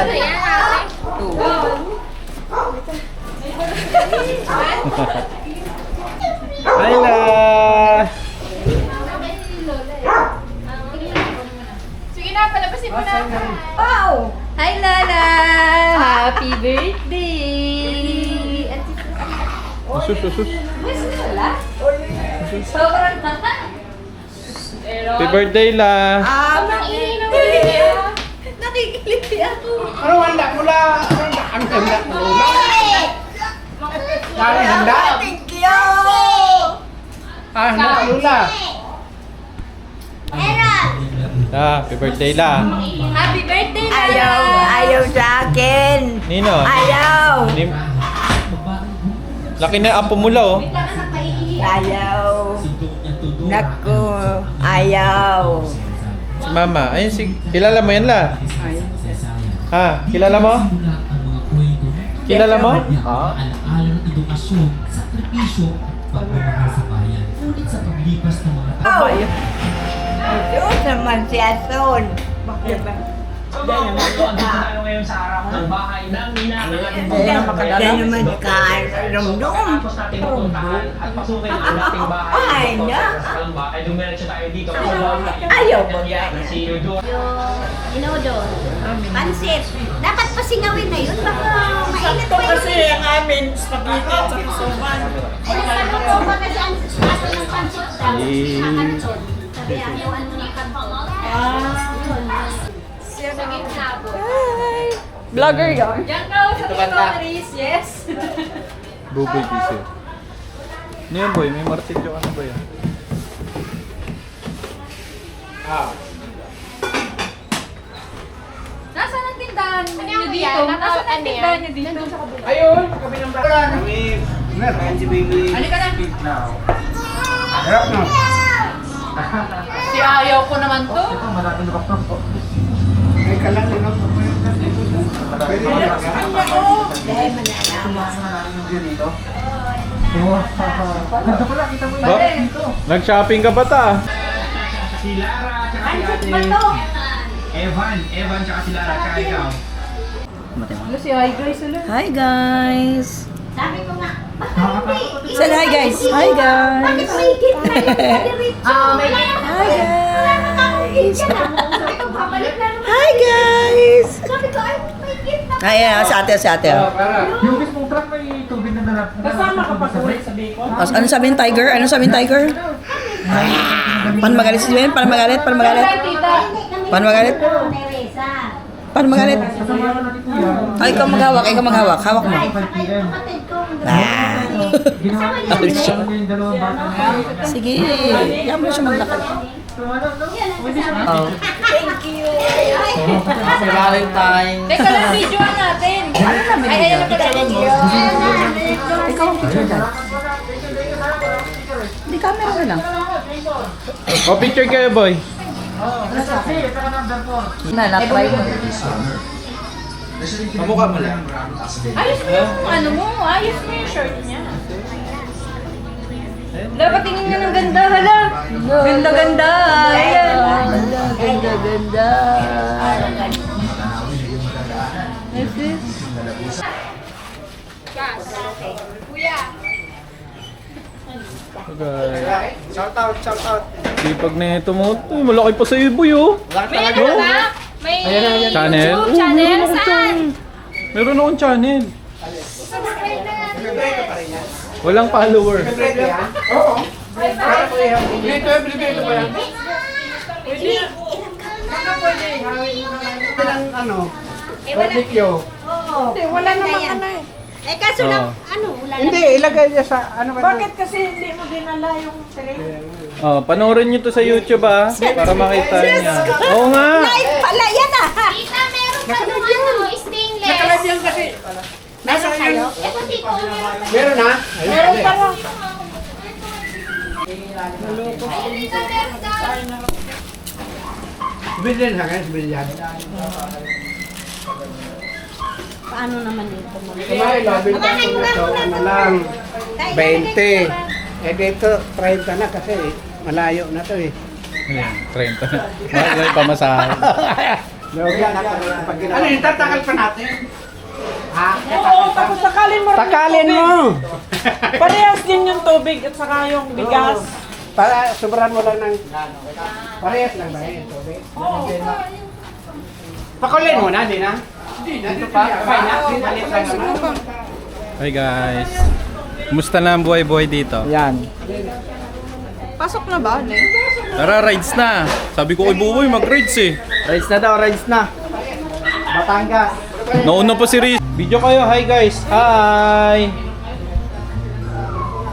Ano yan, ate? Ayla! Sige na, palabasin mo na. Wow! Hi, Lola! Happy birthday! Usus, usus. Mas Lola? Sobrang tata. Happy birthday, La! Maingay naman niya. Nakikiliti ako. Ano handa mo la? Ang handa mo la? Ang handa? Thank you! Ang handa mo la? Happy birthday, La! Happy birthday, Lola! Ayaw sa akin. Nino? Ayaw. Nim- Laki na apo mo, La, oh. Ayaw. Naku, ayaw. Si Mama. Ayun, si... Kilala mo yan, La? Ha? Kilala mo? Kilala mo? Ha? Alaala ng edukasyon, sakripisyo, pagmamahal sa bayan. Ngunit sa paglipas ng mga Oh. Diyos naman si Ason. So mga po, andito tayo ngayon sa harap ng bahay ng Nina ng ating pagkakas. Kaya naman karamdom. Tapos natin pupuntahan at pasukin ang dating bahay. Ay, na. Sa Kalamba, ay dumiretso tayo dito. Ayaw mo Kaya yan. si Yudo. Inodon. Pansit. Dapat pasingawin na yun. Baka mainit pa yun. Kasi ang amin, spaghetti at saka suman. Ay, ano po ba kasi ang aso ng pansit? Nakakarton. Sabi, ayawan mo ng karton. Sa gitna po. Vlogger yun? Diyan ka sa Titoris, yes. Buboy busy. Ano yan, boy? May martilyo ka na ba yan? Nasaan ang tindahan niyo Ano dito? yan? Nasaan ang Ano tindahan yan? niyo dito? Sa kabila. Ayun, kami ng bata. Kami, meron si baby. Halika na. Harap na. Si ayaw ko naman to. May kalang din ako. Pwede mo lang. Ba? Nag-shopping ka ba ta? Si Lara, tsaka si ate. Evan, tsaka si Lara, tsaka ikaw. Ano si hi guys? Ulit. Hi guys. Sabi ko nga, bakit hindi? Say hi guys. Hi guys. Bakit may gift na yung padiretso? May gift. Hi guys. Sabi ko, babalik na naman. Hi guys. Sabi ko, ay, may gift na. Ayan, si ate, si ate. Yung mismong truck may tubig na dala. Kasama ka pa sa bacon. Ano sabi ng tiger? Ano sabi ng tiger? Pan magalit si Ben? Pan magalit? Pan magalit? Tita. Pan magalit? Teresa. Pan magalit? Ay, ikaw maghawak, ikaw maghawak. Hawak mo. Ay, saka yung kapatid ko. Ah. Ginawa niya yung dalawang bata na. Sige, yan mo siya maglakad. Oh. Valentine. Teka lang, videoan natin. Ay, ayan na pala. Ikaw ang picture dyan. Hindi, camera ka lang. O, picture kayo, boy. Na-try mo. Kamukha mo lang. Ayos mo yung ano mo. Ayos mo yung shirt niya. Dapat tingin nga ng ganda, hala. Ganda-ganda. Ayan. Ganda. Kuya. Okay. Shout out, shout out. Sipag na ito mo. Uy, malaki pa sa iyo, boy, oh. May ano na? May Channel? YouTube channel? Saan? Meron akong channel. Subscribe na yan. Walang follower. Oo. Para ko yan. Dito ba yan? Pwede. Baka pwede. Ilang ano? Barbecue. Hindi, wala naman ano eh. Eh, kaso lang, ano, wala naman. Hindi, ilagay niya sa ano ba? Bakit kasi hindi mo dinala yung tray? Oh, panoorin nyo to sa YouTube, ah. Para makita niya. Oo nga. Ay, pala yan ah! Tita, meron pa nung ano, stainless. Nakalagay yan kasi. Nasa kayo? yun. Eh, pati ko, meron pa. Meron na? Meron pa lang. Ay, Tita, meron daw. Bilyan ha guys, bilyan. Paano naman ito? Kumain, labi na lang. 20. Eh dito, 30 na kasi malayo na to eh. Ayan, 30 na. Mahal na yung pamasahe. Luwag yan ako. Ano yung tatakal pa natin? Ha? Oo, tapos sakalin mo rin Takalin yung mo! tubig. Parehas din yung tubig at saka yung bigas. Para sobrahan mo lang ng... Parehas lang ba yung tubig? Pakulin mo na, di na? Dito pa? Fine na? Palit lang naman. Hi guys. Kumusta na ang buhay-buhay dito? Yan. Pasok na ba? Tara, rides na. Sabi ko kay Buboy, mag-rides eh. Rides na daw, rides na. Batangas. Nauna pa si Riz. Video kayo. Hi guys. Hi.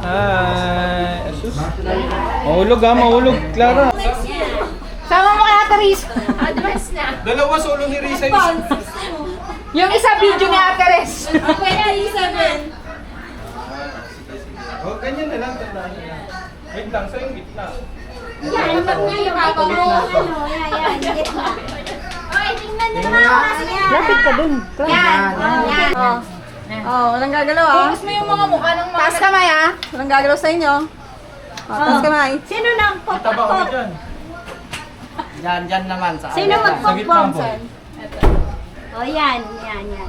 Hi. Asus. Mahulog ha, mahulog. Clara. Sama mo kay Ate Riz. Advance na. Dalawa solo ni Riz. Yung isa video ni Ate Riz. Pwede 7. Oh, ganyan na lang. Tandaan nyo lang. Wait lang, sa yung gitna. Yan, pag nga yung papa mo. Yan, gitna. Oy, tingnan nyo naman ako kasi yan. Lapit ka dun. Yan, yan. Oh, walang gagalaw ah. Focus mo yung mga mukha ng mga... Taas kamay ah. Walang gagalaw sa inyo. Oh, taas kamay. Sino nang Taba kami pop-pop? dyan. Dyan naman sa... Sino Sa gitna mag-pop-pop? po. O yan, yan, yan.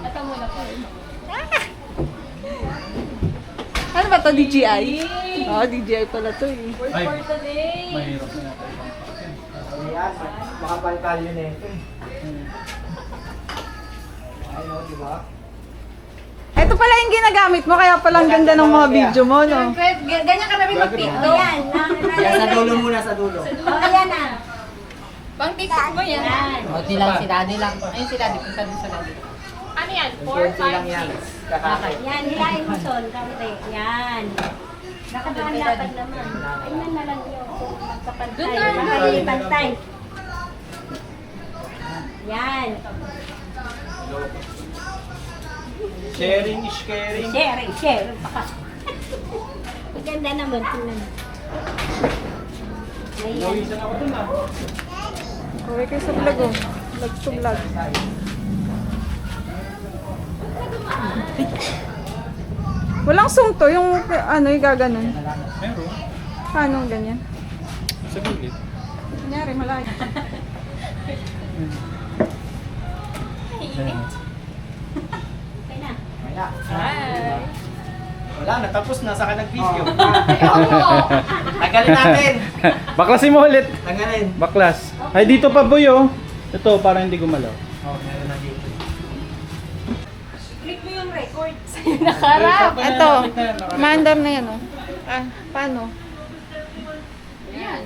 Ano ba to? DJI? Oh, DJI pala to eh. Ay, mahirap na natin. Yan, makapangkal yun eh. Ayun, di ba? Ito pala yung ginagamit mo, kaya pala ang ganda ng mga video mo, no? Ganyan ka na rin O yan, Yan, sa dulo muna, sa dulo. O yan na. Pang TikTok mo yan. Yan. Konti lang si Daddy lang. Ayun si Daddy, punta din sa Daddy. Ano yan? 4, 5, 6. Yan, hilahin mo sol, kaunti. Yan. Nakadaan dapat naman. Ayun na lang yun. Magkapantay. Makapantay. Yan. Sharing is caring. Share. Baka. Maganda naman. Tingnan. Ayan. Nawisan ako dun ah. Uwi kayo sa vlog oh. Vlog to vlog. Walang sungto, yung ano, yung gaganon. Meron. Paano ganyan? Sa gilid. Kunyari, malayo. Okay na. Wala, natapos na, saka nag-video. Tagalin natin. Baklasin mo ulit. Tagalin. Baklas. Ay, dito pa boy oh. Ito, para hindi gumalaw. Oh, meron na dito. Click mo yung record. Nakarap. Ito. Mandar na yan oh. Ah, paano? Yan.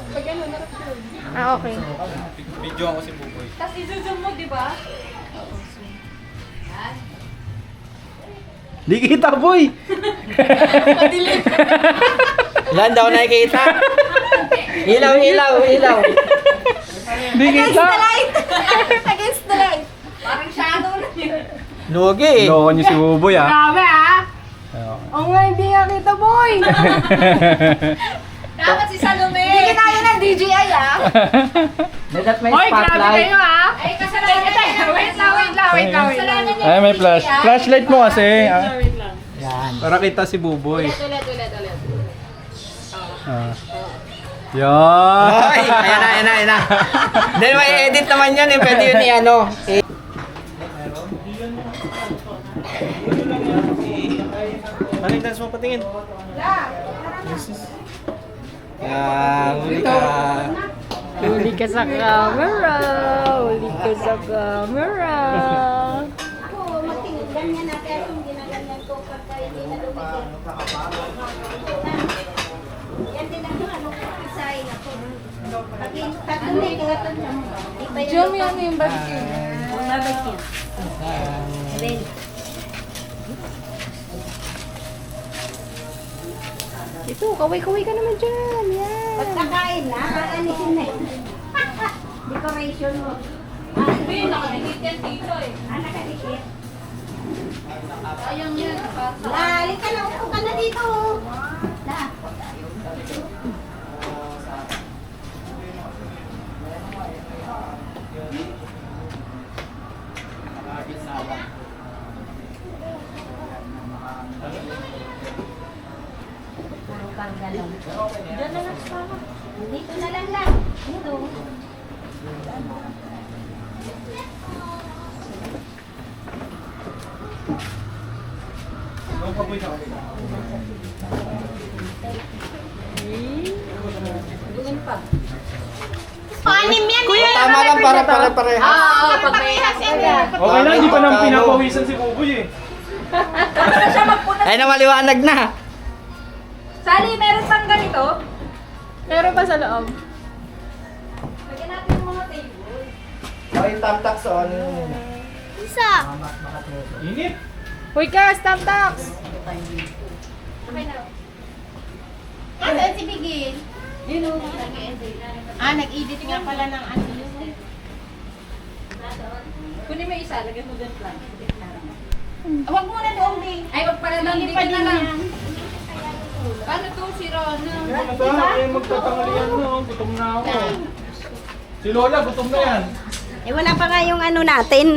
Pag ano, narap-load. Ah, okay. Video ako si Buboy. Tapos i-zoom mo, di ba? Di kita boy. Ilan daw nakikita? Ilaw. Di kita. Against the light. Parang shadow na yun. Lugi. Loko niyo si Buboy ah. Grabe ah! Oo nga, hindi nga kita, boy! Dapat si Salome! Hindi kita yun ng DJI ah! That may Hoy, grabe spotlight. kayo ah! Ay, kasalanan wait lang. Kasalanan niya. Ay, may flash. Flashlight mo kasi. Ah. Wait lang. Yan. Para kita si Buboy. Ulit. Ah. Yan. Ay, ayan na. Then may edit naman yan eh. Pwede yun i-ano. Anong dance mo patingin? Huli ka. Huli ka sa camera! Huli ka sa camera! Ako, matingin. Ganyan na, pero hindi na ganyan ko pagka hindi na lumigil. Yan din ang ano ko, isahin ako. Pag lumigat, iba yun. Diyan mo yan yung basket. Mabagyan. Amen. Ito, kaway-kaway ka naman dyan. Yan. Pagkakain na, paanisin na yun. Decoration mo. Hindi, nakadikit yan dito eh. Nakadikit. Sayang yan. Lali ka na, upo ka na dito. La. Puro kang galaw. Diyan na lang sa dito na lang. Dito. Panim yan. Kuya, Tama lang para pare-pareha. oo, pag may Okay lang, di pa naman pinapawisan si Buboy eh. Ay na maliwanag na. Sali, meron pang ganito? Meron pa sa loob. Lagyan natin yung mga table. Ay, tamtak sa ano. Isa. Init. Uy ka, stop tax! Okay na. Saan si Bigil? Yun o. Nag-edit nga pala ng ano yun. Kunin mo isa, lagyan mo dun plan. Huwag mo na doon, Bing. Ay, wag pala doon, dikit na lang. Paano to, si Rona? Ano ba? Ay, magtatangalian mo. Gutom na ako. Si Lola, gutom na yan. Eh, wala pa nga yung ano natin.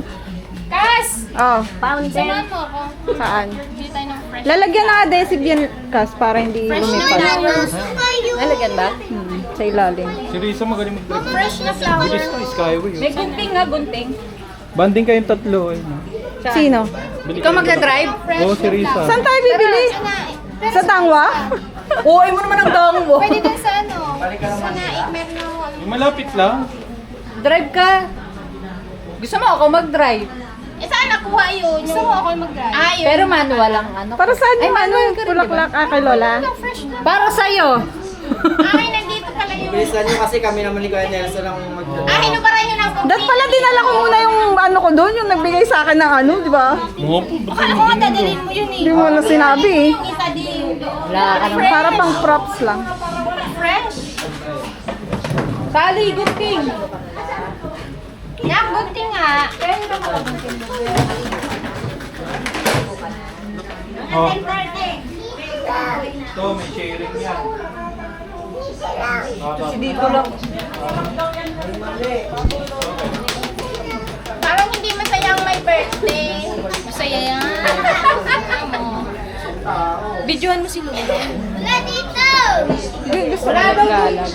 Kas! Oh, Founder. Samahan mo ako. saan? Bili tayo ng fresh. Lalagyan na adhesive yan, Kas, para hindi Fresh na lumipad. flowers. Lalagyan ba? Sa ilalim. Si Risa magaling mag-drive. Fresh na flowers. Skyway. May gunting nga, gunting. Banding kayong tatlo eh. Sino? Ikaw magdadrive? Oo, si Risa. Saan tayo bibili? Sa Tangwa? Oo, mo naman ang damo. Pwede din sa ano? Sa naik, meron na ako. Yung malapit lang. Drive ka. Gusto mo ako mag-drive? Eh, saan nakuha yun? Gusto mo ako mag-drive? Ah, yun. Pero manual lang ano. Para saan yung manual? Bulaklak kay Lola? Fresh na. Para sa'yo. Ay, nandito pala yung... Bilisan nyo kasi kami naman ni Kuya Nelson ang Ah, hinubaran nyo ng Dat pala dinala ko muna yung ano ko doon, yung nagbigay sa akin ng ano, di ba? Oo po. Akala ko nga dadalhin mo yun eh. Hindi mo na sinabi eh. Yung isa din. Wala, ano, para pang props lang. Fresh. Sali, good king. Yan, gunting nga. Pwede ba makagunting mo? Oh. Birthday. Ito, may sharing yan. Dito lang. Parang hindi masayang may birthday. Masaya yan. Videohan mo si Lola. Wala dito! Gusto ko maggalag.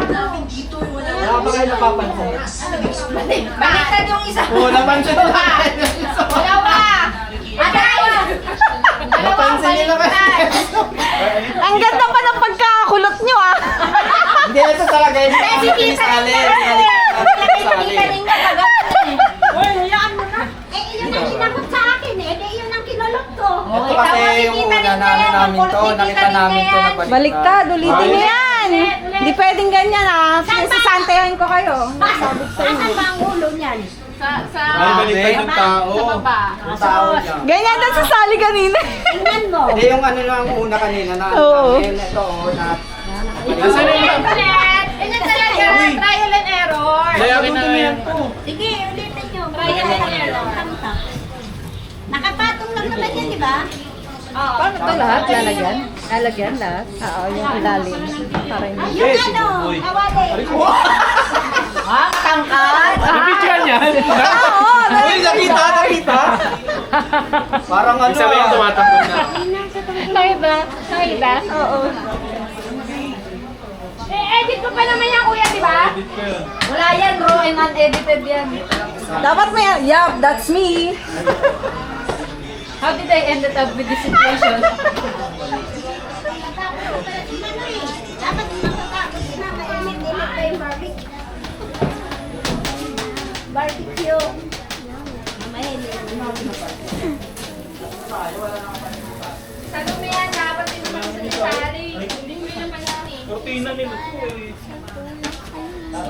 Wala ba kayo napapansin? Baliktad yung isa. Oo, napansin nila. Dalawa! Dalawa! Napansin nila kasi. Ang ganda pa ng pagkakakulot nyo ah. Hindi na ito talaga yung pinisali. Uy, hayaan mo na. Eh, yun ang kinakot sa akin eh. Eh, yun ang kinulot ko. Ito kasi yung una namin to. Nakita namin to na Baliktad, ulitin nyo yan. Hindi pwedeng ganyan ah. Sasantayan ko kayo. Saan ba ang ulo niyan? Sa Ay, baliktad yung tao. baba. Yung tao niya. Ganyan din sa sali kanina. Tingnan mo. Hindi yung ano lang una kanina na. Oo. Ito, na. Nasaan na yung Ganyan talaga. Trial and error. Kaya gutom na yan po. Sige, ulitin nyo. Trial and error. Nakapatong lang naman yan, di ba? Oo. Paano ito lahat? Lalagyan? Lalagyan lahat? Oo, yung ilalim. Para hindi. Yung ano, kawali. Ah, tangkad! Napicturean yan? Uy, nakita. Parang ano. Isa lang yung tumatakbo na. Nakita? Nakita? Oo. Edit ko pa naman yan, kuya, di ba? Edit ko yun. Wala yan, bro. And unedited yan. Dapat may, yup, that's me. How did I end up with this situation? Dapat makakakot na mainit-init pa yung barbecue. Barbecue. Mamaya hindi Sabi mo yan, dapat din naman sa isari. Hindi mo naman yan eh. Kortina nila to eh.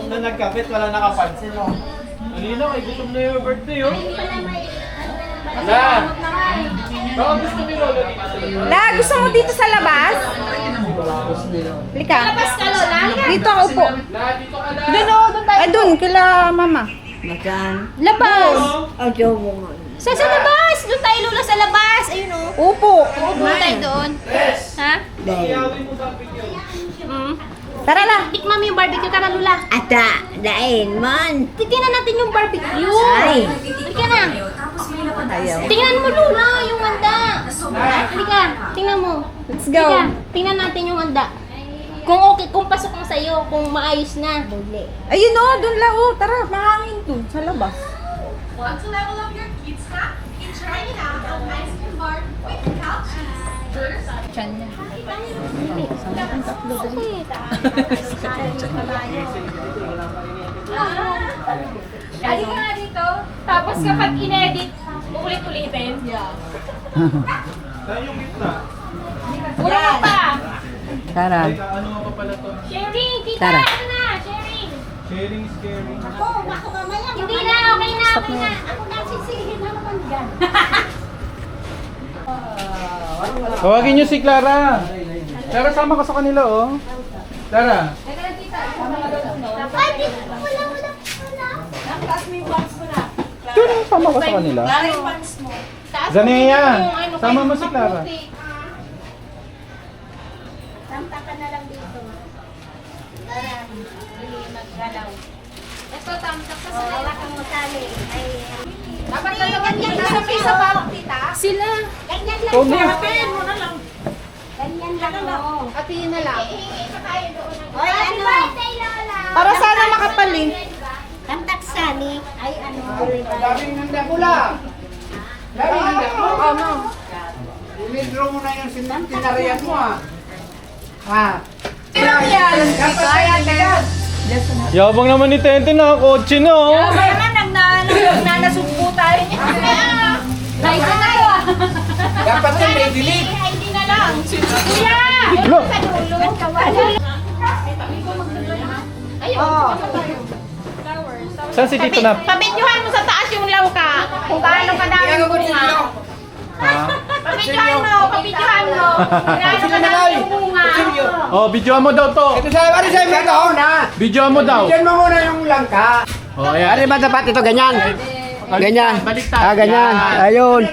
Nung nagkapit, wala nakapansin. Oh. Alina, ay gutom na yung birthday oh. Hindi pa naman Ala! Baka gusto ni Lola dito sa iyo. La, gusto mo dito sa labas? Lika. Labas ka, Lola. Halika. Dito ako po. La, dito ka na! Doon o, doon tayo. Ay, doon, kila mama. Labas. Sa labas. Doon tayo, Lola, sa labas. Ayun o. Upo. Doon tayo doon. Ha? Iyawin mo barbecue. Tara na. Tikman mo yung barbecue, tara, Lola. Ata, dain man. Tingnan natin yung barbecue. Ay. Halika na. Tingnan mo, Lola, yung handa. Halika, tingnan mo. Let's go. Halika, tingnan natin yung handa. Kung okay, kung pasok na sa'yo, kung maayos na. Ayun o, doon la o. Tara, mahangin doon sa labas. Want to level up your kids snack? Try it out on ice cream bar with cow cheese. Chan niya. Dali ka nga dito. Tapos kapag inedit, ulit-ulitin. Yeah. Wala pa. Tara. Ano nga pa pala to? Sharing, tita. Tara. Ano na? Sharing. Sharing is caring. Hindi na, okay na, okay na. Ako na sisihin na naman dyan. Tawagin niyo si Clara. Clara, sama ka sa kanila, oh. Clara. Clara, sama ka sa kanila. Zanea, sama mo si Clara. Samta ka na lang dito. Para hindi maggalaw. Ito, tamtak sa sanay kang matali. Dapat lalagyan niya sa pisa pa, tita. Sila. Ganyan lang. Hatiin mo na lang. Ganyan lang. Hatiin na lang. Oy, ano? Para sana makapaling. Tamtak sani. Ay, ano? Daming nanda pula. Daming nanda pula. I-withdraw mo na yung tinariyan mo ah. Yabang naman ni Tente na kotse na, oh. Kaya nga nagnanasugpo tayo niya. Dahil na tayo. Dapat yan may delete. Ay, hindi na lang. Kuya! Lo. Sa dulo. Kawala. Ayun. Saan si Tito na? Pabidyohan mo sa taas yung lauka. Kung gaano kadami yung bunga. Pabidyohan mo. Gaano kadami yung bunga. Oh, videoan mo daw to. Ito sa ito na. Videoan mo daw. Diyan mo muna yung langka. Oh, ayan. Ano ba dapat ito? Ganyan. Ganyan. Baliktad. Ah, ganyan. Yan. Ayun.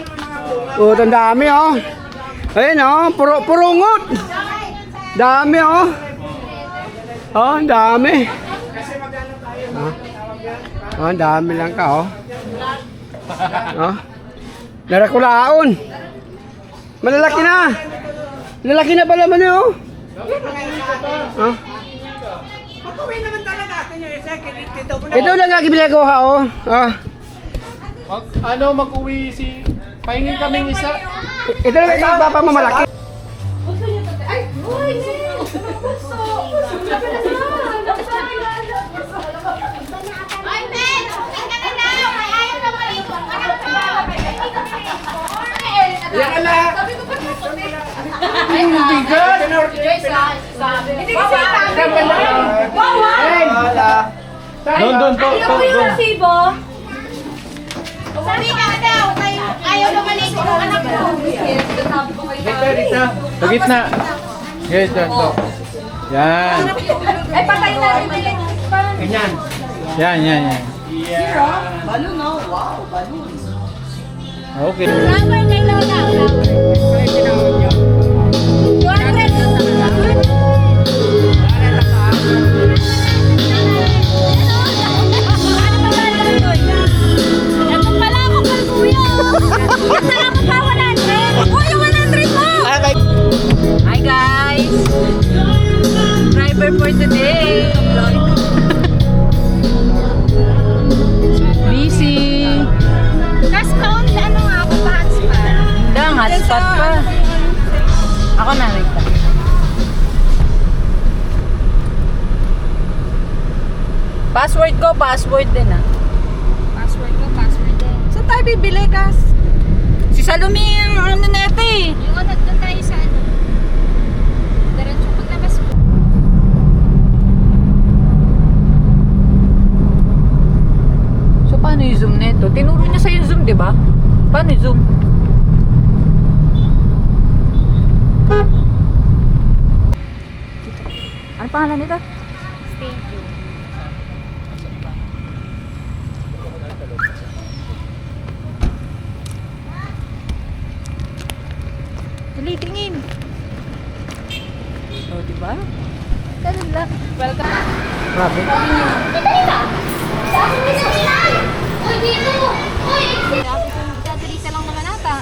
Ang dami oh. Ayun oh, purungot. Dami oh. Oh, ang dami. Oh, ang dami lang ka oh. Oh. Narakulaon. Malalaki na. Lalaki na pala man oh. Oh. Ito lang ang ginagawa oh. Ah. Mag-uwi si... Pahingin kaming isa. Ito lang ang papa mo malaki. Ay, Ben! Okay ka na daw! May ayaw na maligo! Anak ka! Yan na lang. Doon po. Sabi ka na daw! Ayaw na maligo! Anak ko! Sa gitna. Yes, dyan to. Yan. Ay, patay na rin yung electric fan. Ganyan. Yan. Balloon, no? Wow, balloon. Okay. Flower kay Lola! Flower! 200! Hi guys! Driver for today. Busy. Tapos kaon na ano nga ako pa hotspot. Dang, hotspot pa. Ako na, wait lang. Password ko, password din ah. Password din. Saan tayo bibili, Kas? Si Salome yung ano nete eh. Yung ano, doon tayo sa ano. Diretso paglabas po. So, paano yung zoom neto? Tinuro niya sa yung zoom, di ba? Paano yung zoom? Ano pangalan nito? Thank you. Tulitingin. Oh, di ba? Ganun lang. Welcome. Grabe. Dali na! Sa akin pinag-ilan! Uy, dito! Uy! Dadalisa lang naman ata.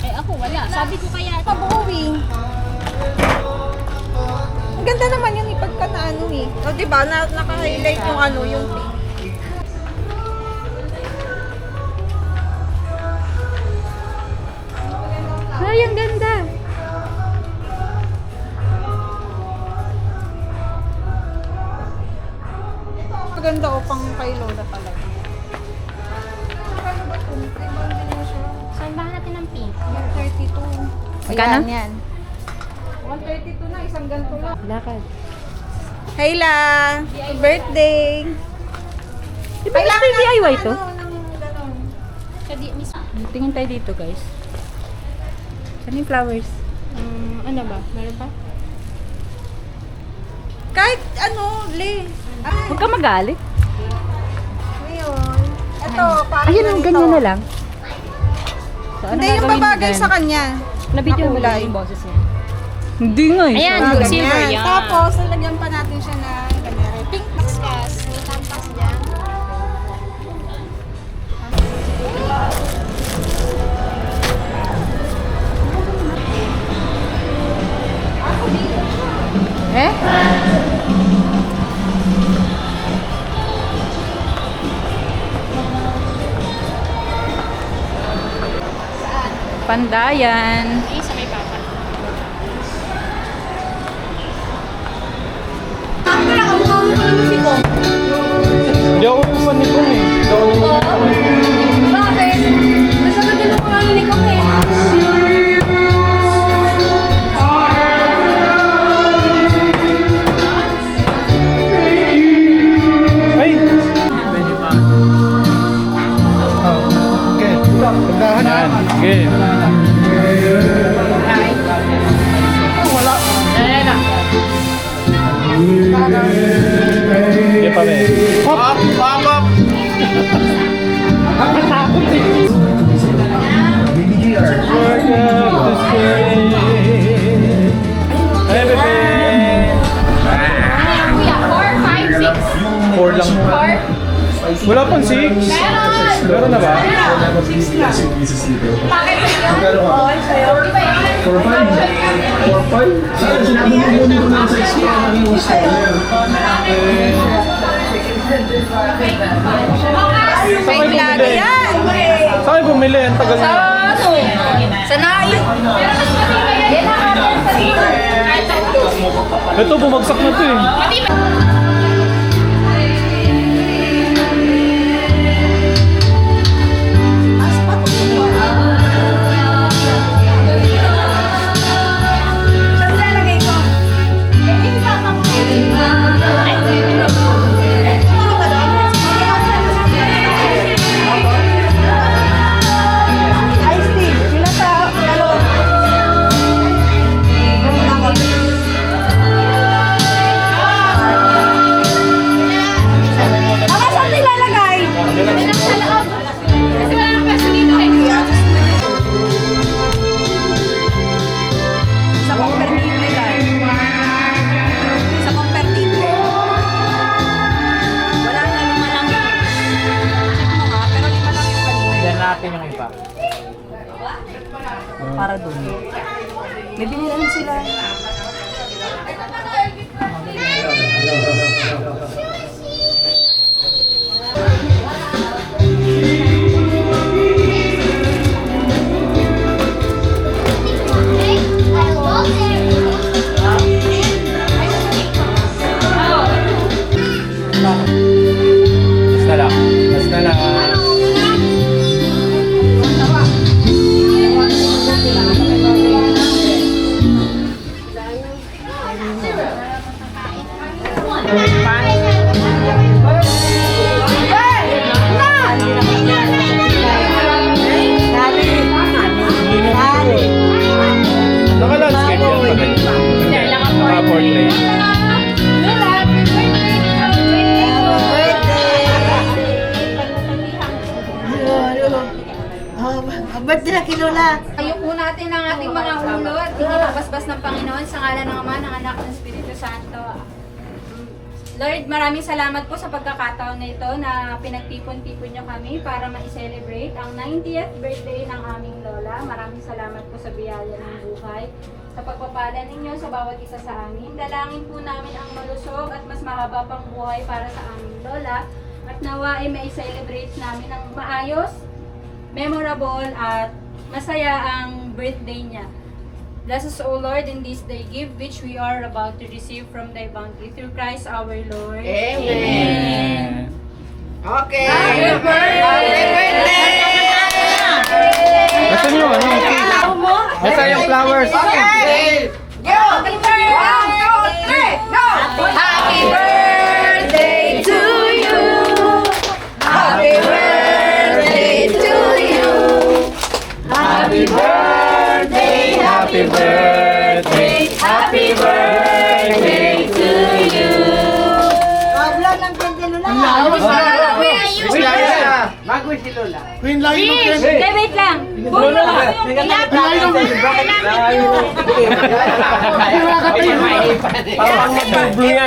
Eh ako wala. Sabi ko kaya pabuwi. Ang ganda naman yun ipagka na ano eh. O, diba? Naka-highlight yung ano, yung pink. Ay, ang ganda. Maganda o pang kay Lola talaga. Saan ba natin ng pink? 132. Magkano? Yan. 132 na, isang ganito lang. Lakad. Hayla! Happy birthday! Di ba gusto yung DIY to? Sa di, miss. Tingin tayo dito, guys. Saan yung flowers? Ano ba? Meron pa? Kahit ano, Le. Huwag ka magalit. Ngayon. Ito, parang Ayun, ang ganyan na lang. So, ano Hindi yung gagawin babagay dyan? sa kanya. Nabidyo mo Kulay. lang yung boses niya. Hindi nga eh. Ayan, Parang silver ganyan. yan. Tapos, nalagyan pa natin siya na ganyan. Pink Paspas. May tampas dyan. Eh? Pandayan. Sa may papa. Hindi ako upan ni Kong eh. Hindi ako Bakit? Masama din ako ang likong eh. Ay! Okay. Tandahan yan. Okay. Sige pa rin. Hop! Hop! Hop! Hey, bebe! Kuya, 4, 5, 6. 4 lang. Wala pang 6? Meron na ba? May lagi yan. Saan kayo bumili? Ang tagal na. Sa nai. Ito, bumagsak na to eh. Natin yung iba. Para doon. May binilan sila. Basta lang. Basta lang. Naka-landscape yan pa rin. Naka-portrait. Birthday na kilula. Ayun po natin ang ating mga ulo at pinapasbas ng Panginoon sa ngalan ng Ama, ng Anak, ng Espiritu Santo. Lord, maraming salamat po sa pagkakataon na ito na pinagtipon-tipon nyo kami para ma-celebrate ang 90th birthday ng aming lola. Maraming salamat po sa biyaya ng buhay. sa pagpapala ninyo sa bawat isa sa amin. Dalangin po namin ang malusog at mas mahaba pang buhay para sa aming lola. At nawa ay may celebrate namin ng maayos, memorable at masaya ang birthday niya. Bless us, O Lord, in this day give which we are about to receive from thy bounty through Christ our Lord. Amen. Okay. Happy birthday! Nasaan yung ano? Nasaan yung flowers? Okay. Happy birthday! 1, 2, 3, go! Happy birthday to you! Happy birthday to you! Happy birthday! Happy birthday! Happy birthday to you! Mag-wish si Lola. Wait lang! Lola!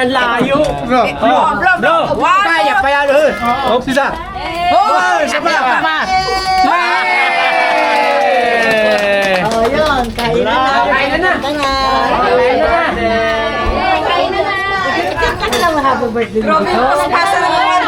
Layo. Bro! Bro! Kaya pa yan. Oh, sisa! Oh, sabay pa. Kain na na! Kain na na. Grabe yung pasapasa naman.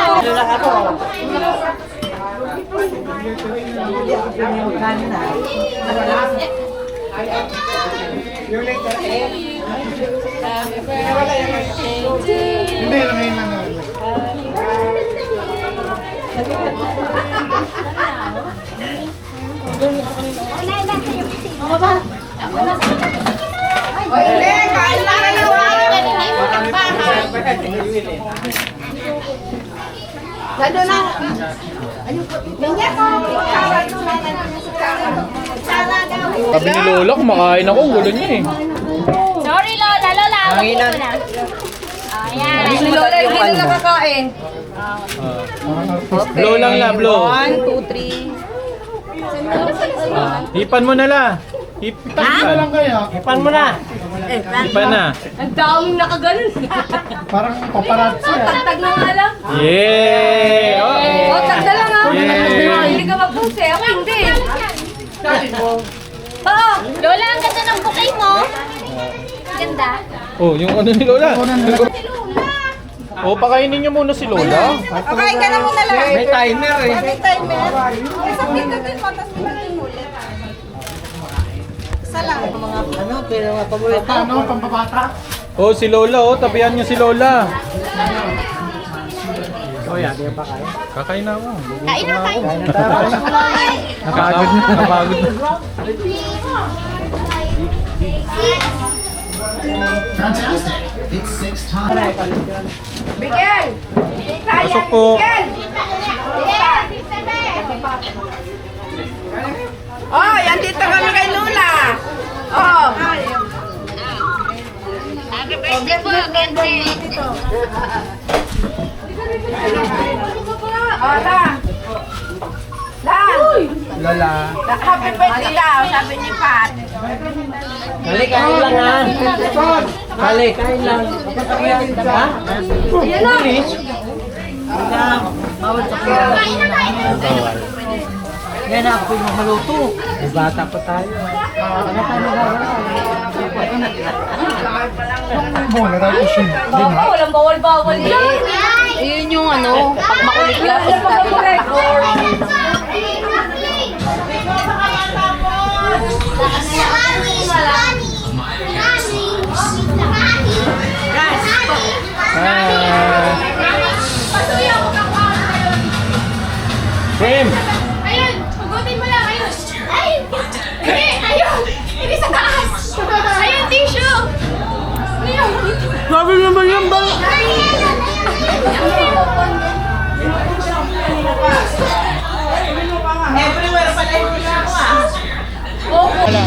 Sabi ni Lola, kumakain ako. Gulo niya eh. Sorry, Lola! Lola, awag mo na. Ayan. Si Lola hindi na nakakain. Blow lang la, blow. 1, 2, 3. Hipan mo na la. Hipan. Ipan mo na. Hipan na. Ang daming nakaganon. Parang paparazzi. Tag na nga lang. Yay! Oh. Tag na lang ah. Yay! Hindi ka mag-post eh. Ako hindi. Oo. Lola, ang ganda ng bouquet mo. Ganda. Oh, yung ano ni Lola. Oh, pakainin niyo muna si Lola. Okay, ka na muna lang. May timer eh. May timer. Isang dito din, patas mo na din ulit. Isa lang. Mga ano, pero mga paborito. Ano, pampabata? Oh, si Lola, oh. Tabihan niyo si Lola. Oh, yan. Di ba kaya? Kakain na ako. Kain na, kain. Napagod na. Napagod na. Fantastic! It's 6 times. Pasok po. Oh, yan dito kami kay Lola. Oh. Happy birthday po, Gante. Oh, la. La. Lola. Happy birthday daw, sabi ni Pat. Dali, kain lang ha. Dali, kain lang. Ha? Ayan na. Bawal sa kaya. Yan na ako yung maluto. May bata pa tayo. Ano tayo magagawa? Walang bawal-bawal yan. Ayun yung ano, pag makulit ka. Cream! Ayun, hugutin mo lang, ayun. Ay! Hindi, ayun! Hindi sa taas! Ayun, tissue! Ayun! Sabi naman yan ba? Everywhere pala yung ako ah. Wala.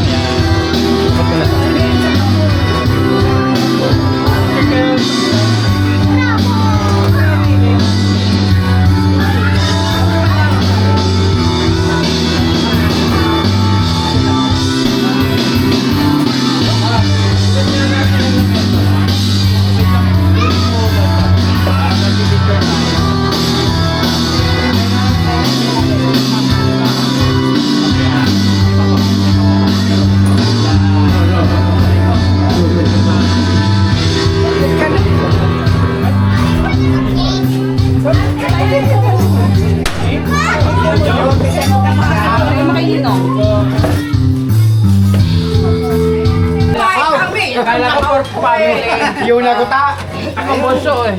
Yung naguta. Ako bunso eh.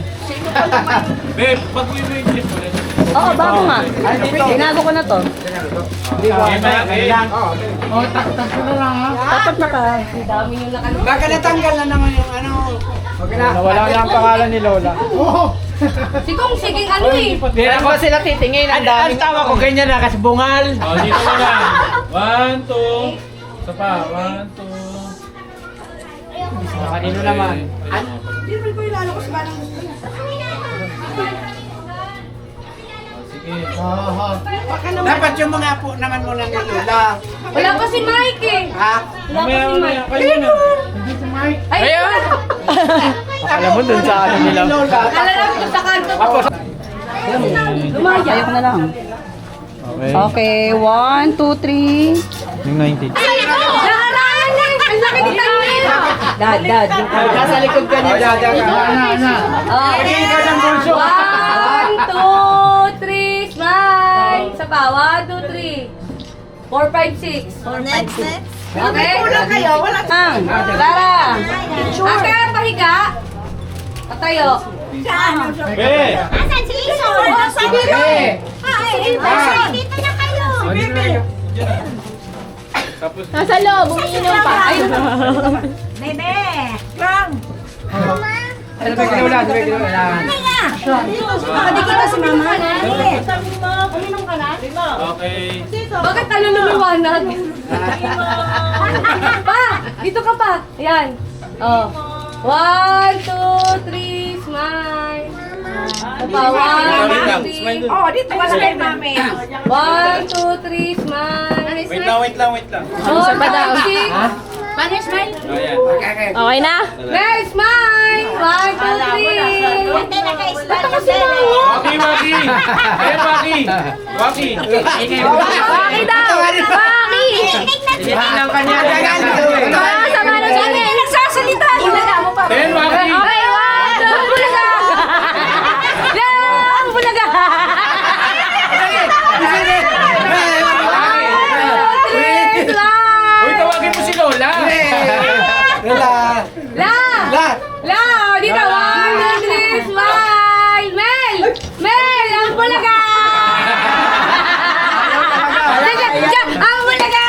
Babe, pag-uwi mo yung ulit. Oo, bago nga. Binago ko na to. Oh, tak ko na lang ha. Dapat naka... Baka natanggal na naman yung ano. Nawala na ang pangalan ni Lola. Sigong siging ano eh. Hindi na ba sila titingin? Ang dami. Ang tawa ko ganyan na kasi bungal. Oh, dito mo na. 1, 2. Isa pa. 1, 2. Kanino naman? Sige. Dapat yung mga po naman muna ni Lola. Wala pa si Mike eh. Ha? Mamaya. Kayo na. Ay, Alam mo dun sa ano nila. alam ko sa kanto ko. Lumaya. Ayoko na lang. Okay. Okay, 1, 2, 3. Yung 90. Naharangan eh. Ang laki ni Tanil. Dad. Nasa likod ka niya. Oh. Ikaw ng bunso. 1, 2, 3, smile. Isa pa, 1, 2, 3. 4, 5, 6. Next. Okay? kayo, wala. Clara. Ate, pahiga. Patayo. Babe! Asan si Iso? Sabi mo. Dito na kayo. Tapos, Nasa loob, umiinom pa. Ay, Bebe. Strong. Mama. Ano ba kinula? Ano ba kinula? Hindi kita si Mama. okay. bakit naluluwanag? Pa, dito ka pa. Ayan. Oh. 1, 2, 3, smile. Pa, 1, 2, 3. Oh, dito wala kay Mami. 1, 2, 3, smile. Wait lang. 4, 5, 6. Paano smile? Oh, yan. Okay na? Next, smile. 1, 2, 3. Hindi na kay Ba't ako sinango? Waki! Ayan, Waki! Waki daw! Waki! Ilang kanya. Sama na siya eh. Nagsasalita. Ayan, Waki! Okay, 1, 2, bulaga! Lang, bulaga! Uy, tawagin mo si Lola! Lola. La! La. La! Dito, 1, 2, 3, smile! Mel! Mel! Ang bulaga! Diyan! Ang bulaga!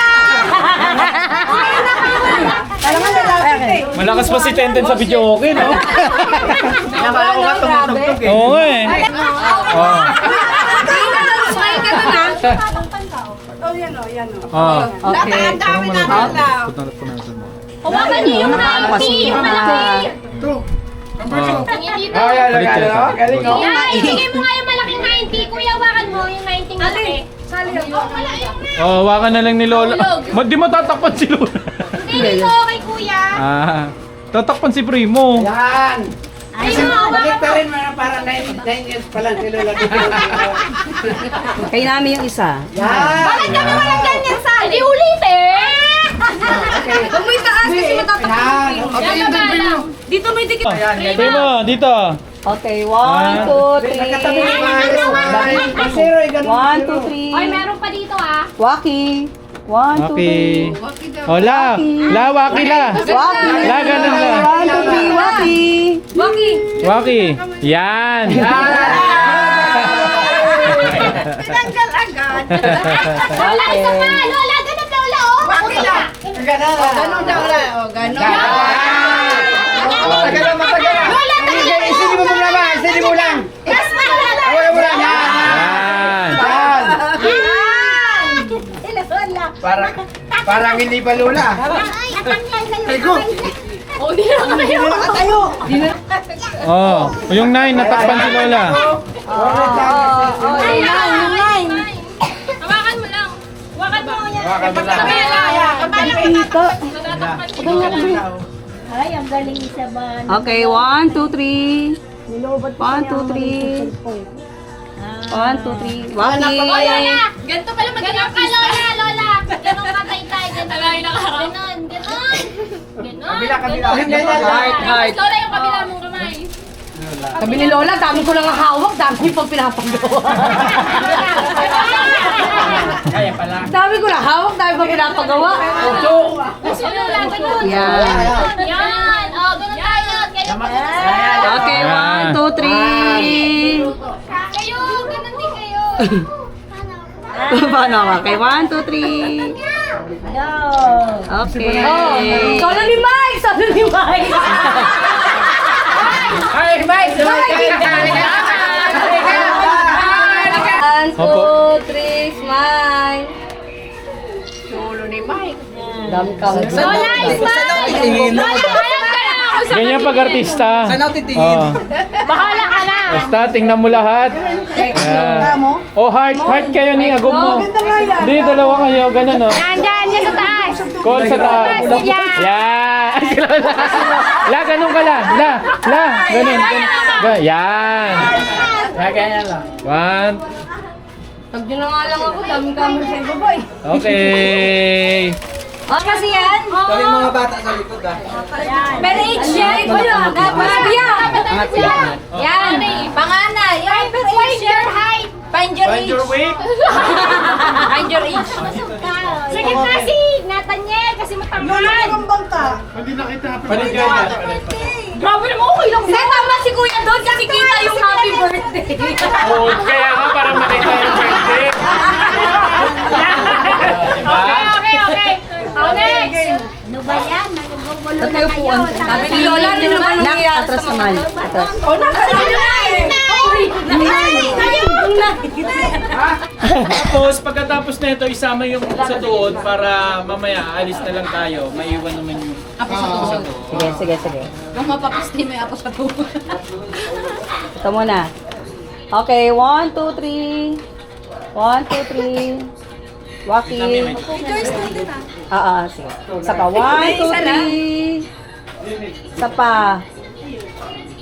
Malakas pa si Tenten sa video okay, no? Nakala ko nga tumutugtog eh. Oo eh. Oh. Smile ka na. Oh. Okay. Hawakan niyo yung malaki! Yung malaki! Oh. Yan. Galing oh. Yan, ibigay mo nga yung malaking 90. Kuya, wakan mo yung 90 malaki. Oh, hawakan na lang ni Lola. Di mo tatakpan si Lola. Hindi ko kay kuya. Tatakpan si Primo. Yan. Ayun, Bakit pa rin para 9 years pa lang si Lola dito. Kay namin yung isa. Yan. bakit kami walang ganyan sa Hindi ulit eh! Huwag mo itaas kasi matatakpan mo. Yan ba lang? Dito may dikit. Primo, dito. Okay, 1, 2, Nakatabi 3. ni Maris. Zero, ganun. 1, 2, Oy, 3. meron pa dito ah. Waki. 1, 2, 3. Okay. Oh, la. Waki la. Waki. La, ganun la. 1, 2, 3, Waki. Waki. Waki. Yan. Tinanggal agad. Lola, isa pa! Lola, ganun Lola oh! Bakit na? Ganun daw la. Oh, ganun. Matagal lang, matagal lang. Lola, Isindi mo naman, isindi mo lang. yes pa Lola! Wala mo lang. Yan. Yan. Yan. Lola. Parang hindi pa Lola. Ay, atanggal kayo. Oh, di na kayo. Tayo. Oh, yung 9 natakpan si Lola. Ay, yung line. Hawakan mo lang. Hawakan mo yan. Hawakan mo lang. Ay, ang galing isa ba? Okay, 1, 2, 3. 1, 2, 3. 1, 2, 3. Waki. Oh, Lola! Ganito pala mag-ganap ka, Lola! Lola! Ganun katay tayo. Ganon. Ganon. Kabila. Height. Lola, yung kabila mong kamay. Sabi ni Lola, dami ko lang ang hawak, dami pang pinapagawa. Kaya pala. Dami ko lang hawak, dami pang pinapagawa. Lola, ganun. Yan. Yan. Oh, ganun tayo. Kay Okay, 1, 2, 3. Kayo, ganun din kayo. Paano? Okay, 1, 2, 3. Okay. Solo ni Mike! Solo ni Mike! Ay, Mike! One, Opo. 2, 3, smile! Solo ni Mike. Dami kang Lola, smile! Lola, alam ka na ako sa Ganyan pag artista. Saan ako titingin? Bahala ka na. Basta, tingnan mo lahat. Yan. Oh, heart kayo ni Agum mo. Hindi, dalawa kayo. Ganun, oh. Nandyan, yan sa taas. Call sa taas. Yan. Yan. La, ganun ka la. La. Ganun. Yan. Ganyan lang. One. Pag yun na nga lang ako, daming camera sa iba, boy. Okay. Kasi yan? Kaming mga bata sa likod ah. Pero age yan. Wala. Tapos biya. Yan. Panganay. Yan. Pero age yan. Find your age. weight. Find your age. Sige na si Nathaniel kasi matanggal. Paligaya. Grabe naman, okay lang. Hindi, tama si Kuya doon kasi kita yung happy birthday. Oh, kaya nga para makita yung birthday. Okay. Oh, next. Ano ba yan? Nagbubulo na Tayo kayo. Sabi ni Lola, hindi naman nangyayari Atras sa naman. mga Atras. Tapos, pagkatapos na ito, isama yung sa doon para mamaya alis na lang tayo. Maiwan naman yung sa doon. Sige. Kung mapapasti, may ako sa tubo. Ito muna. Okay, 1, 2, 3. 1, 2, 3. Waki. Sige. Isa pa. 1, 2, 3. Isa pa.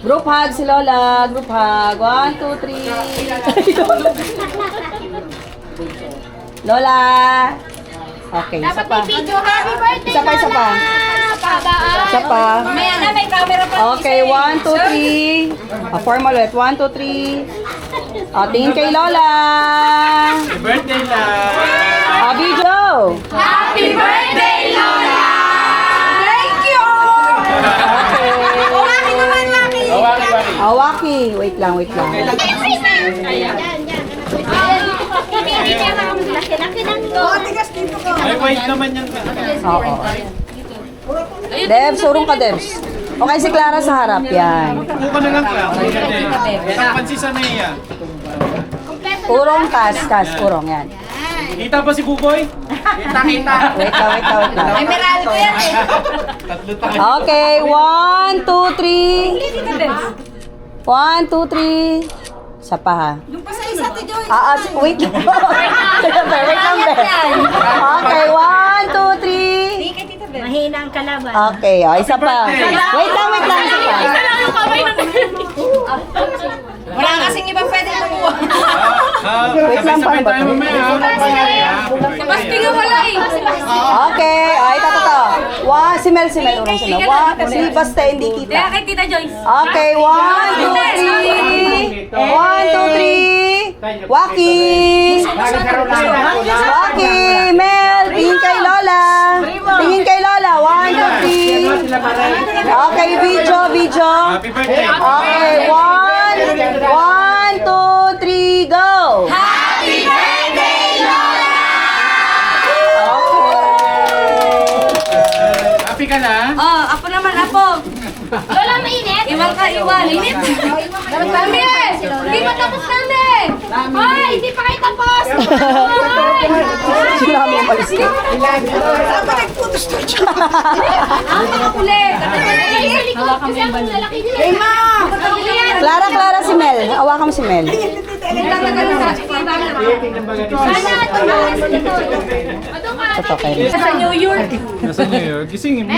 Group hug si Lola. Group hug. 1, 2, 3. Lola. Okay, isa Dapat pa. may video. Happy birthday, Isa pa. Lola. Isa pa. Maya na, may camera pa. Okay, 1, 2, 3. Formal ulit. 1, 2, 3. Tingin kay Lola. Happy birthday lang! Video. Happy birthday, Lola! Thank you! Waki naman, Waki. Waki. Wait lang. Ayan. Hindi niya laki ng Ay, wait naman yan. Oo. Debs, surong ka, Debs. Okay, si Clara sa harap. Yan. Upo ka na lang ka. Pansin sa Nea. Urong, kas. Urong, yan. Kita pa si Buboy? Wait lang. Emerald ko yan eh. Tatlo tayo. Okay, 1, 2, 3. 1, 2, 3. Isa pa ha. Yung pa sa isa, ti Joy. Wait lang. Wait lang, Be. Okay, 1, 2, 3. Mahina ang kalaban. Okay, isa pa. Wait lang. Isa pa. Wala kasing iba pwede kumuha. Sabay tayo mamaya. Basti nga wala eh. Okay, ito. Si Mel. Urong si Mel. Si Basta hindi kita. Kaya kay Tita Joyce. Okay, 1, 2, 3. 1, 2, 3. Waki! Waki! Mel! Tingin kay Lola! 1, 2, 3. Okay, video. Happy birthday. Okay, 1, 2, 3, go! Happy birthday, Lola! Happy ka na? Oh, apo naman, apo. Lola, mainit? Iwan. Init. Dami eh. Hindi pa tapos kami. Hoy, hindi pa kayo tapos! Hoy! Sinabi mo pala siya. Hawakan mo yung lalaki nila. Clara, si Mel. Hawakan mo si Mel. Ito kayo. Sa New York. Nasa New York? Gisingin mo.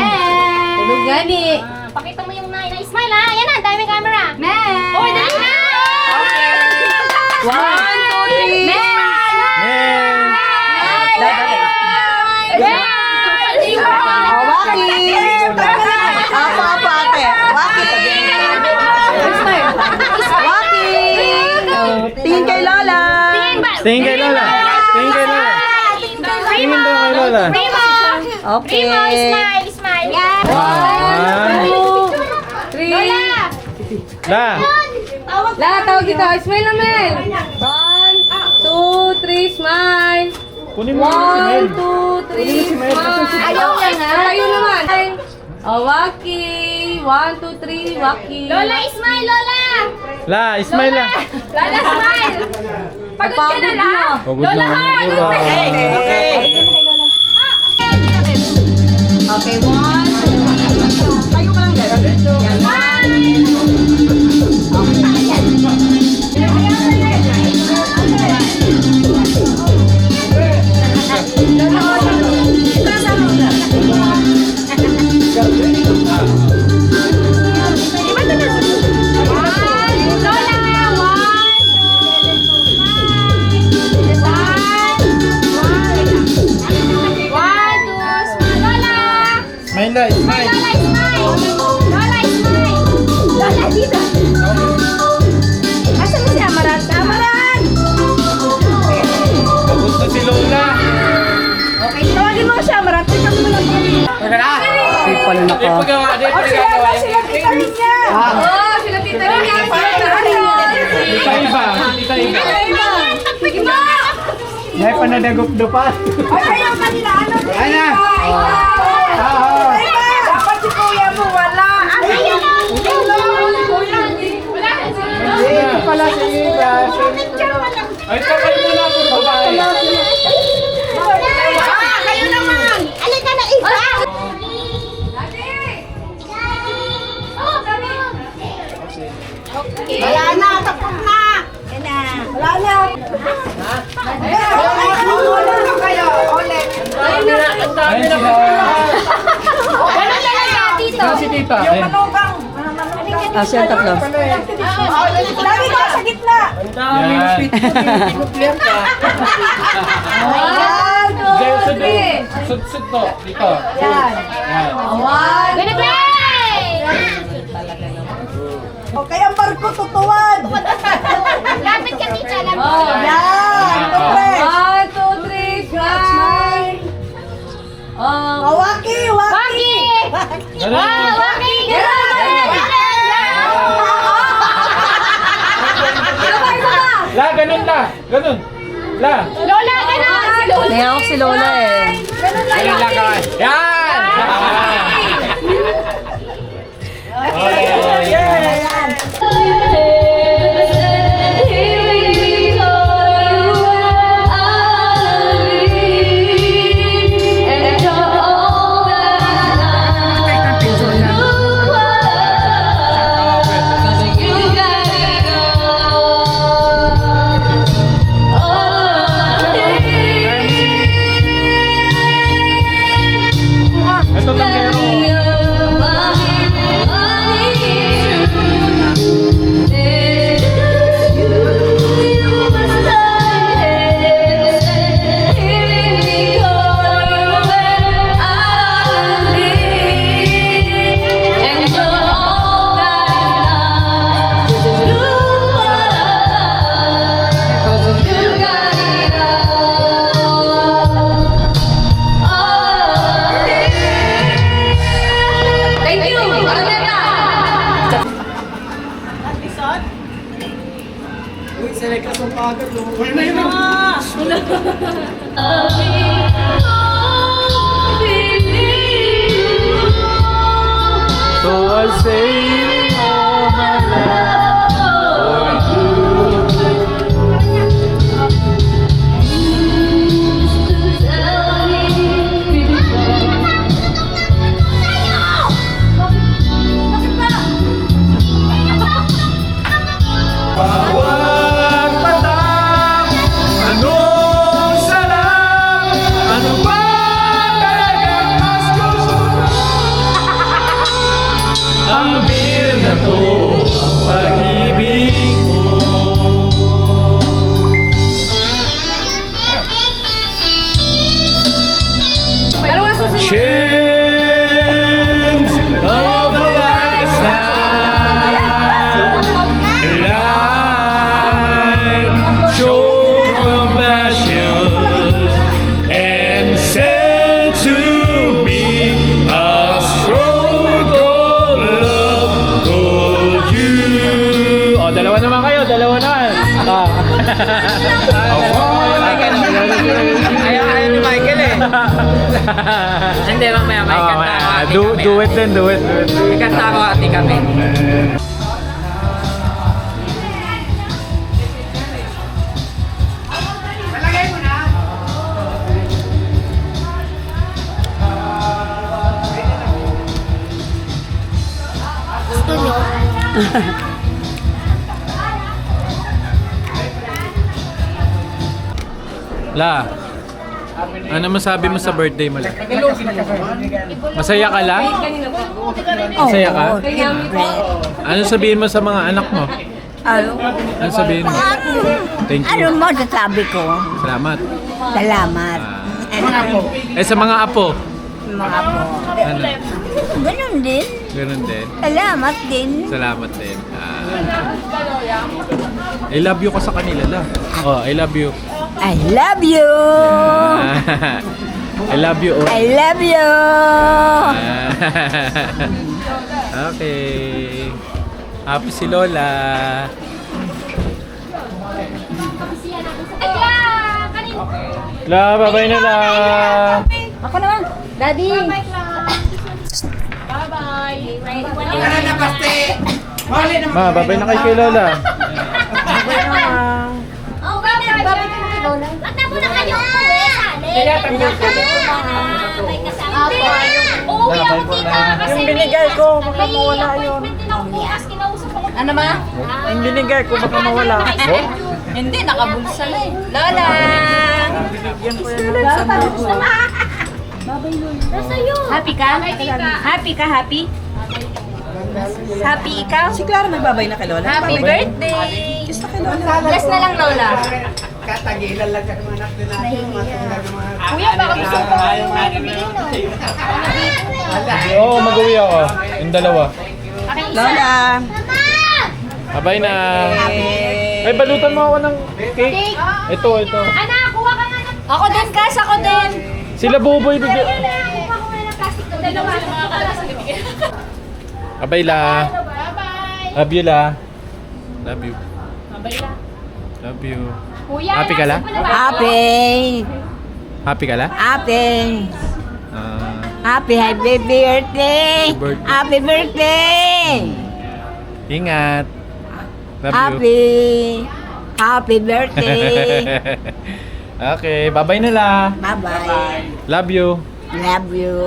Tulog gani. Pakita mo yung smile ha. Ayan na, ang daming camera. Hoy, dali na! 1, 2, 3. Waki! Apa, ate. Waki! Tingin kay Lola. Tingin kay Lola. Tingin daw kay Lola. Primo! Okay. Primo, smile! 1, 3. La. La, tawag dito. Smile na, Mel. 1, 2, 3, smile. Kunin mo si Mel. 1, 2, 3, smile. Ayaw niya nga. Tayo naman. Oh, Waki. 1, 2, 3, Waki. Lola, smile, Lola! La, smile la. Lola, smile! Pagod ka na lang! Pagod Lola, na. heart! Okay, 1. Tayo ka lang dyan. Smile la, smile. Lola, dito! Asan mo si Amaran? Amaran! Pagod na si Lola. Okay, tawagin mo siya, Amaran. Tingnan mo lang. Hindi pala Di pa gawa, di pa gawa. Oh, sila tita rin niya. Tita iba, tita iba. Sige mo! May panadagup-dupa. Ay, ayaw ka nila. Ano? Ay na! Dapat si kuya mo wala. Ayaw na! Ito pala si Ida. Ay, kakay mo na po babae. Kayo naman! Alika na, Ida! Wala na, tapos na! Wala na! Ayun sila. Wala talaga dito! Saan si tita? Ayun. Ah, siya ang tatlo. Lagi ko sa gitna! Yan. Diyan, sud to. Dito. Yan. Gonna play! Okay, ang barko tutuwad. Lapit ka, tita. Lapit Oh, ka. Yan, tupre. 1, 2, 3, smile. Oh, Waki, waki. Waki! Ganun. Waki! La, ganun la. Ganun. La. Lola, gano'n! Si Lola! niyawak si Lola eh. Ganun la ka. Yan. Ito lang meron. Thank you! Arneta! So I'll say all my life for you. Bawat patang, anong sarap, ano ba talagang mas gusto? Ang beer na to, ang pag-ibig mo. Pero wala susunod. Chains of the lifestyle, life naman kayo, dalawa naman. Ayaw ni Michael eh. Hindi, mamaya may kanta ako ate kami. Do it then, do it. May kanta ako ate kami. Gusto nyo? La, ano masabi mo sa birthday mo, La? Masaya ka, La? Masaya ka? Ano sabihin mo sa mga anak mo? Ano? Ano sabihin mo? Thank Ano you. mo sasabi ko? Salamat. Salamat. Sa mga apo? Mga po. Ano? Ganun din. Ganun din. Salamat din. Salamat din. I love you ka sa kanila, La. Oh, I love you. I love you. I love you. I love you. Okay. Happy si Lola. La, bye-bye na la. Ako naman. Daddy. Ano na, Basti? Mali naman. Ma, bye-bye na kay Lola. Oh, bye-bye. Bye-bye ka na, Lola. Wag na muna kayo uwi. May kasama. Uuwi ako tita kasi yung binigay ko, baka mawala yun. Ano ma? Yung binigay ko, baka mawala. Hindi, nakabulsa na eh. Lola! Happy ka? Happy ka? Happy? Happy ikaw? Si Clara nagbabay na kay Lola. Happy birthday! Kiss na kay Lola. Bless na lang, Lola. Katagilan lang sa mga anak nila. Kuya, baka gusto ko. Oo, mag-uwi ako. Yung dalawa. Lola. Bye-bye na. Ay, balutan mo ako ng cake. Ito. Anak, kuha ka nga ng... Ako din, Kas. Ako din. Sila Buboy bigyan. Kuha ko nga ng plastic to. Dalawa. Bye-bye la. Bye-bye. Love you la. Love you. Love you. Kuya, Happy ka la? Happy. Happy ka la? Happy. Ah, Happy birthday. birthday. Happy birthday. ingat. Love you. Happy birthday. Okay, bye-bye na la. Bye-bye. Love you. Love you.